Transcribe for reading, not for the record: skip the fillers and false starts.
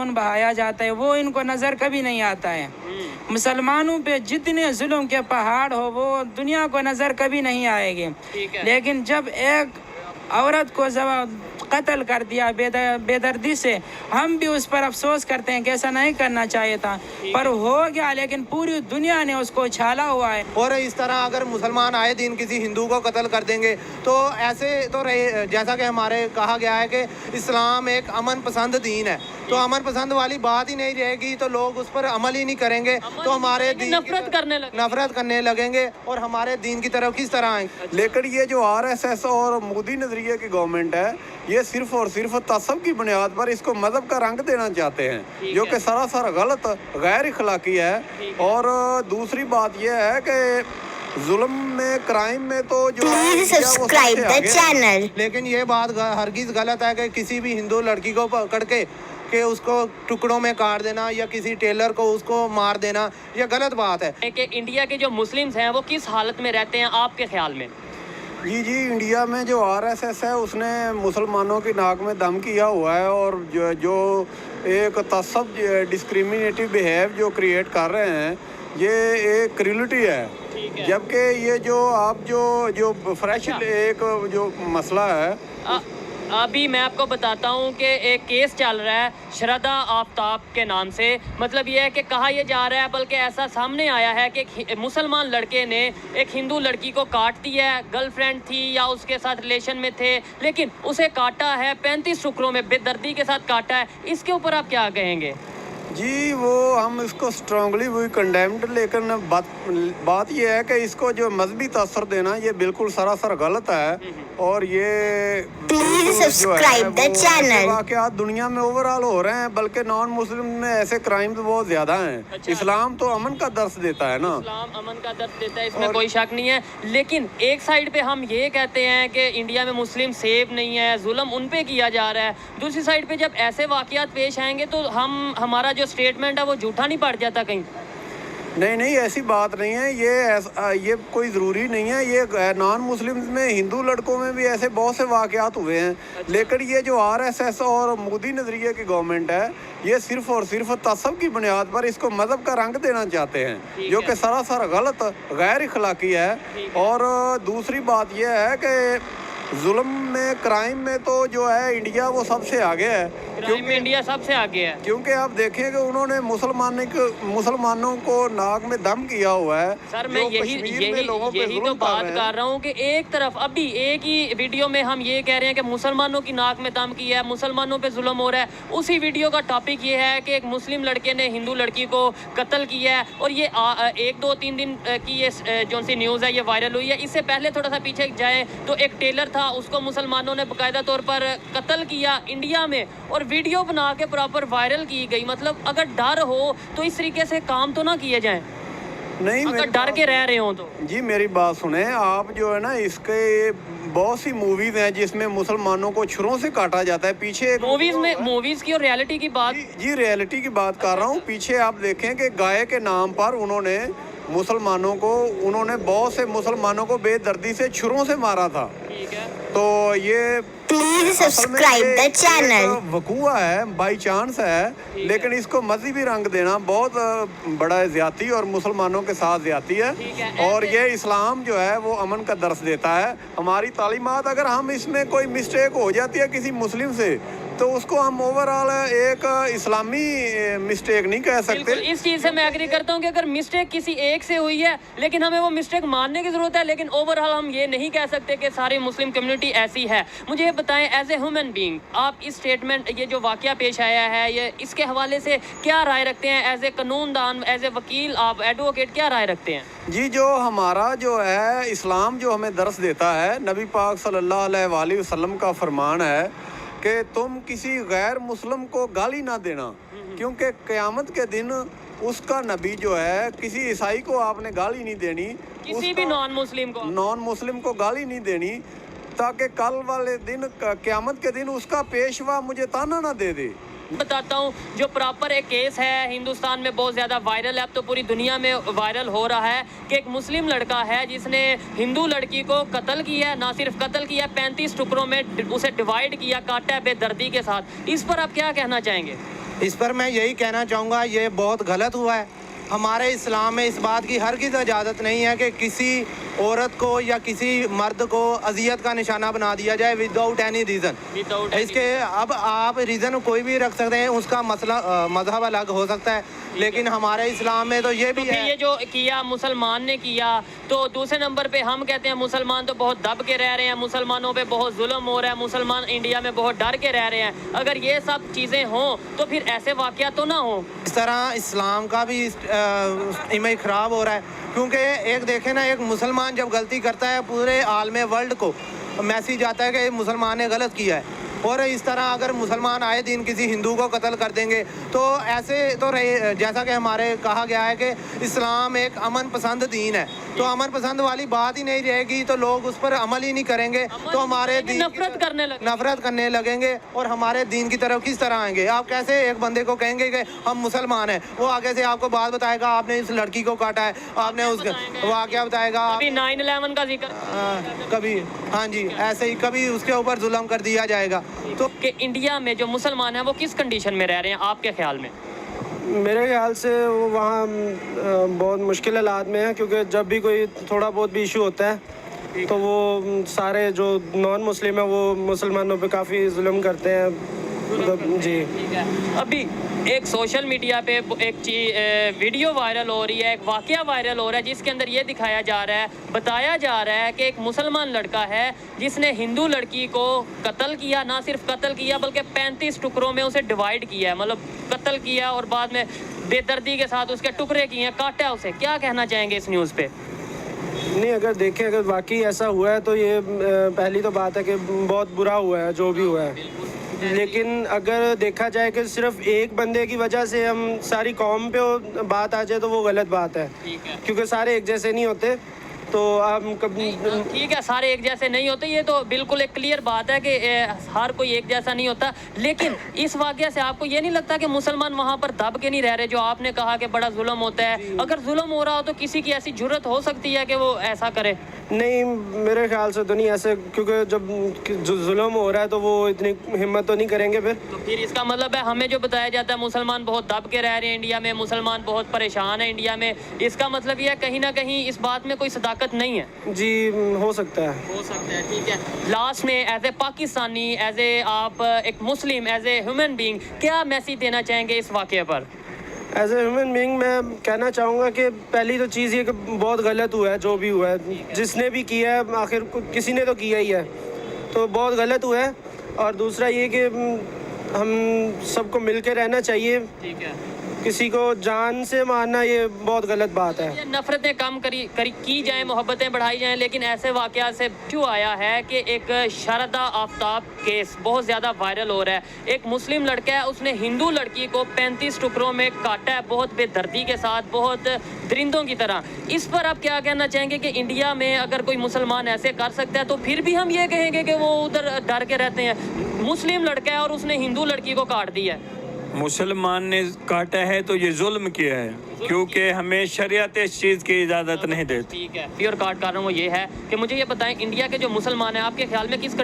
खून बहाया जाता है वो इनको नज़र कभी नहीं आता है। मुसलमानों पे जितने जुल्म के पहाड़ हो वो दुनिया को नज़र कभी नहीं आएंगे, लेकिन जब एक औरत को जब कत्ल कर दिया बेदर्दी से, हम भी उस पर अफसोस करते हैं कि ऐसा नहीं करना चाहिए था, पर हो गया, लेकिन पूरी दुनिया ने उसको उछाला हुआ है। और इस तरह अगर मुसलमान आए दिन किसी हिंदू को कत्ल कर देंगे तो ऐसे तो रहे, जैसा कि हमारे कहा गया है कि इस्लाम एक अमन पसंद दीन है, तो अमन पसंद वाली बात ही नहीं रहेगी तो लोग उस पर अमल ही नहीं करेंगे, तो हमारे दीन नफरत करने लगेंगे और हमारे दीन की तरफ किस तरह आएंगे। लेकिन ये जो आरएसएस और मोदी नजरिए की गवर्नमेंट है, ये सिर्फ और सिर्फ तसब की बुनियाद पर इसको मजहब का रंग देना चाहते हैं, जो कि सरासर गलत गैर इखलाकी है। और दूसरी बात यह है कि जुल्म में, क्राइम में तो जो सब्सक्राइब द चैनल। लेकिन ये बात हरगिज गलत है कि किसी भी हिंदू लड़की को पकड़ के उसको टुकड़ों में काट देना या किसी टेलर को उसको मार देना, ये गलत बात है। कि इंडिया के जो मुस्लिम्स हैं वो किस हालत में रहते हैं आपके ख्याल में? जी इंडिया में जो आरएसएस है उसने मुसलमानों की नाक में दम किया हुआ है, और जो एक तसब डिस्क्रिमिनेटिव बिहेव जो क्रिएट कर रहे हैं, ये एक क्रूलिटी है। जबकि ये जो आप जो फ्रेश एक जो मसला है, अभी मैं आपको बताता हूँ कि एक केस चल रहा है श्रद्धा आफ्ताब के नाम से। मतलब ये है कि कहा यह जा रहा है, बल्कि ऐसा सामने आया है कि एक मुसलमान लड़के ने एक हिंदू लड़की को काट दिया है, गर्लफ्रेंड थी या उसके साथ रिलेशन में थे, लेकिन उसे काटा है 35 टुकड़ों में, बेदर्दी के साथ काटा है। इसके ऊपर आप क्या कहेंगे? जी वो हम इसको स्ट्रांगली वही कंडेम्ड, लेकिन बात ये है कि इसको जो मजहबी तसर देना ये बिल्कुल सरासर गलत है। और ये सब्सक्राइब द चैनल। वाक़यात दुनिया में ओवरऑल हो रहे हैं, बल्कि नॉन मुस्लिम में ऐसे क्राइम तो बहुत ज़्यादा हैं। अच्छा। इस्लाम तो अमन का दर्स देता है ना, इस्लाम अमन का दर्स देता है, इसमें कोई शक नहीं है। लेकिन एक साइड पे हम ये कहते हैं कि इंडिया में मुस्लिम सेफ नहीं है, जुल्म उन पे किया जा रहा है। दूसरी साइड पे जब ऐसे वाक़यात पेश आएंगे तो हमारा जो स्टेटमेंट है वो झूठा नहीं पड़ जाता कहीं? नहीं ऐसी बात नहीं है। ये कोई ज़रूरी नहीं है। ये नॉन मुस्लिम में, हिंदू लड़कों में भी ऐसे बहुत से वाक़यात हुए हैं। लेकिन ये जो आरएसएस और मोदी नज़रिए की गवर्नमेंट है, ये सिर्फ और सिर्फ तसब की बुनियाद पर इसको मजहब का रंग देना चाहते हैं, जो कि सरासर गलत गैर इखलाकी है। और दूसरी बात यह है कि जुल्म में, क्राइम में तो जो है इंडिया वो सबसे आगे है, क्योंकि इंडिया सबसे आगे है। क्योंकि आप देखें कि उन्होंने मुसलमानों को नाक में दम किया हुआ है। सर मैं यही तो बात कर रहा हूँ कि एक तरफ अभी एक ही वीडियो में हम ये कह रहे हैं कि मुसलमानों की नाक में दम किया है, मुसलमानों पे जुल्म हो रहा है। उसी वीडियो का टॉपिक ये है कि एक मुस्लिम लड़के ने हिंदू लड़की को कत्ल किया है, और ये 1-2-3 दिन की ये जो सी न्यूज़ है ये वायरल हुई है। इससे पहले थोड़ा सा पीछे जाए तो एक टेलर था, उसको मुसलमानों ने बाकायदा तौर पर कत्ल किया इंडिया में, और वीडियो बना के प्रॉपर वायरल की गई। मतलब अगर डर हो तो इस तरीके से काम तो ना किए जाएं। नहीं, अगर डर के रह रहे हो तो जी मेरी बात सुने आप। जो है ना, इसके बहुत सी मूवीज हैं जिसमें मुसलमानों को छुरों से काटा जाता है। पीछे मूवीज की और रियलिटी की बात जी रियलिटी की बात कर रहा हूँ। पीछे आप देखें कि गाय के नाम पर उन्होंने बहुत से मुसलमानों को बेदर्दी से छुरों से मारा था। ठीक है, तो ये प्लीज सब्सक्राइब द चैनल। वकूआ है, बाई चांस है, लेकिन इसको मजहबी रंग देना बहुत बड़ा ज्यादती और मुसलमानों के साथ ज्यादती है। और ये इस्लाम जो है वो अमन का दर्स देता है। हमारी तालीमात, अगर हम इसमें कोई मिस्टेक हो जाती है किसी मुस्लिम से, तो उसको हम ओवरऑल एक इस्लामी मिस्टेक नहीं कह सकते। इस चीज़ से मैं एग्री करता हूँ कि अगर मिस्टेक किसी एक से हुई है, लेकिन हमें वो मिस्टेक मानने की ज़रूरत है, लेकिन ओवरऑल हम ये नहीं कह सकते कि सारी मुस्लिम कम्युनिटी ऐसी है। मुझे ये बताएं, एज ए ह्यूमन बीइंग, आप इस स्टेटमेंट, ये जो वाक़या पेश आया है, ये इसके हवाले से क्या राय रखते हैं? एज ए कानूनदान, एज ए वकील, आप एडवोकेट, क्या राय रखते हैं? जी जो हमारा जो है इस्लाम जो हमें दर्स देता है, नबी पाक सल्लल्लाहु अलैहि वसल्लम का फरमान है कि तुम किसी गैर मुस्लिम को गाली ना देना, क्योंकि क़यामत के दिन उसका नबी जो है, किसी ईसाई को आपने गाली नहीं देनी, किसी भी नॉन मुस्लिम को गाली नहीं देनी, ताकि कल वाले दिन, क़यामत के दिन उसका पेशवा मुझे ताना ना दे दे। बताता हूँ, जो प्रॉपर एक केस है हिंदुस्तान में बहुत ज़्यादा वायरल है, अब तो पूरी दुनिया में वायरल हो रहा है कि एक मुस्लिम लड़का है जिसने हिंदू लड़की को कत्ल किया है। ना सिर्फ कत्ल किया, 35 टुकड़ों में उसे डिवाइड किया, काटा है बेदर्दी के साथ। इस पर आप क्या कहना चाहेंगे? इस पर मैं यही कहना चाहूँगा, ये बहुत गलत हुआ है। हमारे इस्लाम में इस बात की हरगिज़ इजाज़त नहीं है कि किसी औरत को या किसी मर्द को अजियत का निशाना बना दिया जाए विदाउट एनी रीज़न। इसके अब आप रीज़न कोई भी रख सकते हैं, उसका मसला मज़हब अलग हो सकता है, लेकिन हमारे इस्लाम में तो ये भी फिर है। ये जो किया मुसलमान ने किया, तो दूसरे नंबर पे हम कहते हैं मुसलमान तो बहुत दब के रह रहे हैं, मुसलमानों पे बहुत जुल्म हो रहा है, मुसलमान इंडिया में बहुत डर के रह रहे हैं। अगर ये सब चीज़ें हों तो फिर ऐसे वाक़या तो ना हो। इस तरह इस्लाम का भी इमेज ख़राब हो रहा है, क्योंकि एक देखें ना, एक मुसलमान जब गलती करता है पूरे आलम वर्ल्ड को मैसेज आता है कि मुसलमान ने गलत किया है। और इस तरह अगर मुसलमान आए दिन किसी हिंदू को कत्ल कर देंगे तो ऐसे तो रहे, जैसा कि हमारे कहा गया है कि इस्लाम एक अमन पसंद दीन है, तो अमन पसंद वाली बात ही नहीं रहेगी तो लोग उस पर अमल ही नहीं करेंगे, तो हमारे दीन नफरत करने लगेंगे और हमारे दीन की तरफ किस तरह आएंगे। आप कैसे एक बंदे को कहेंगे कि हम मुसलमान हैं, वो आगे से आपको बात बताएगा आपने इस लड़की को काटा है, आपने उसका वाक़या बताएगा, कभी 9/11 का जिक्र कभी, हाँ जी, ऐसे ही कभी उसके ऊपर जुल्म कर दिया जाएगा। तो कि इंडिया में जो मुसलमान हैं वो किस कंडीशन में रह रहे हैं आपके ख्याल में? मेरे ख्याल से वो वहाँ बहुत मुश्किल हालात में है, क्योंकि जब भी कोई थोड़ा बहुत भी इशू होता है तो वो सारे जो नॉन मुस्लिम है वो मुसलमानों पे काफ़ी जुल्म करते हैं। जी, अभी एक सोशल मीडिया पे एक वीडियो वायरल हो रही है, एक वाक़या वायरल हो रहा है जिसके अंदर ये दिखाया जा रहा है, बताया जा रहा है कि एक मुसलमान लड़का है जिसने हिंदू लड़की को कत्ल किया, ना सिर्फ कत्ल किया बल्कि 35 टुकड़ों में उसे डिवाइड किया है, मतलब कत्ल किया और बाद में बेदर्दी के साथ उसके टुकड़े किए हैं, काटा उसे। क्या कहना चाहेंगे इस न्यूज़ पे? नहीं, अगर देखें, अगर वाकई ऐसा हुआ है तो ये पहली तो बात है कि बहुत बुरा हुआ है जो भी हुआ है, लेकिन अगर देखा जाए कि सिर्फ एक बंदे की वजह से हम सारी कौम पे बात आ जाए तो वो गलत बात है, क्योंकि सारे एक जैसे नहीं होते। तो आप कभी, ठीक है, सारे एक जैसे नहीं होते, ये तो बिल्कुल एक क्लियर बात है कि हर कोई एक जैसा नहीं होता, लेकिन इस वाक़या से आपको ये नहीं लगता कि मुसलमान वहाँ पर दब के नहीं रह रहे? जो आपने कहा कि बड़ा जुल्म होता है, अगर जुल्म हो रहा हो तो किसी की ऐसी जुर्रत हो सकती है कि वो ऐसा करे? नहीं, मेरे ख्याल से तो नहीं ऐसे, क्योंकि जब जुल्म हो रहा है तो वो इतनी हिम्मत तो नहीं करेंगे। फिर इसका मतलब है हमें जो बताया जाता है मुसलमान बहुत दब के रह रहे हैं इंडिया में, मुसलमान बहुत परेशान है इंडिया में, इसका मतलब यह कहीं ना कहीं इस बात में कोई सदाकत नहीं है। जी, हो सकता है, ठीक है। लास्ट में as a Pakistani, as a आप एक मुस्लिम, एज ए ह्यूमन बीइंग क्या मैसेज देना चाहेंगे इस वाक़े पर? एज ए ह्यूमन बीइंग मैं कहना चाहूँगा कि पहली तो चीज़ ये कि बहुत गलत हुआ है जो भी हुआ है, जिसने भी किया है आखिर किसी ने तो किया ही है, तो बहुत गलत हुआ है। और दूसरा ये कि हम सबको मिल के रहना चाहिए, ठीक है, किसी को जान से मारना ये बहुत गलत बात है। ये नफरतें कम की जाएं, मोहब्बतें बढ़ाई जाएं, लेकिन ऐसे वाक़या से क्यों आया है कि एक शारदा आफ्ताब केस बहुत ज़्यादा वायरल हो रहा है। एक मुस्लिम लड़का है, उसने हिंदू लड़की को 35 टुकड़ों में काटा है, बहुत बेदर्दी के साथ, बहुत दरिंदों की तरह। इस पर आप क्या कहना चाहेंगे कि इंडिया में अगर कोई मुसलमान ऐसे कर सकता है तो फिर भी हम ये कहेंगे कि वो उधर डर के रहते हैं? मुस्लिम लड़का है और उसने हिंदू लड़की को काट दिया है। मुसलमान ने काटा है तो ये जुल्म किया है, क्योंकि हमें शरीयत इस चीज़ की इजाज़त नहीं देती। ठीक है, प्योर कार्ड का रहा हूँ वो ये है कि मुझे ये बताएं, इंडिया के जो मुसलमान हैं आपके ख्याल में किस